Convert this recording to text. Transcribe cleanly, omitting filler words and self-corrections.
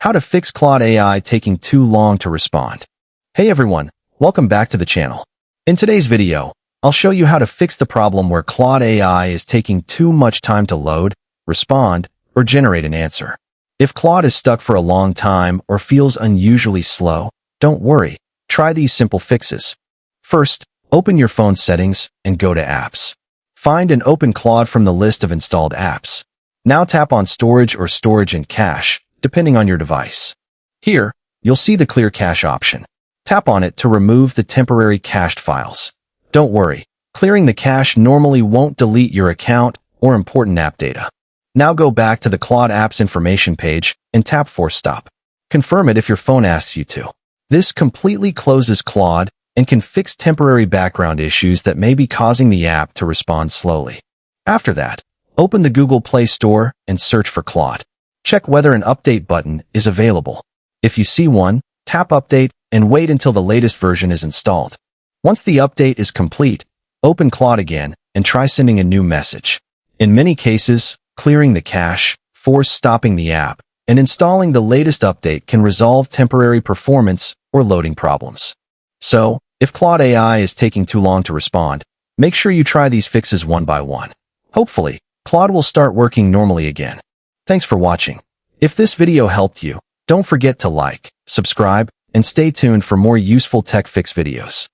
How to fix Claude AI taking too long to respond. Hey everyone, welcome back to the channel. In today's video, I'll show you how to fix the problem where Claude AI is taking too much time to load, respond, or generate an answer. If Claude is stuck for a long time or feels unusually slow, don't worry. Try these simple fixes. First, open your phone settings and go to Apps. Find and open Claude from the list of installed apps. Now tap on Storage or Storage and Cache, depending on your device. Here, you'll see the Clear Cache option. Tap on it to remove the temporary cached files. Don't worry, clearing the cache normally won't delete your account or important app data. Now go back to the Claude Apps information page and tap Force Stop. Confirm it if your phone asks you to. This completely closes Claude and can fix temporary background issues that may be causing the app to respond slowly. After that, open the Google Play Store and search for Claude. Check whether an update button is available. If you see one, tap Update and wait until the latest version is installed. Once the update is complete, open Claude again and try sending a new message. In many cases, clearing the cache, force stopping the app, and installing the latest update can resolve temporary performance or loading problems. So, if Claude AI is taking too long to respond, make sure you try these fixes one by one. Hopefully, Claude will start working normally again. Thanks for watching. If this video helped you, don't forget to like, subscribe, and stay tuned for more useful tech fix videos.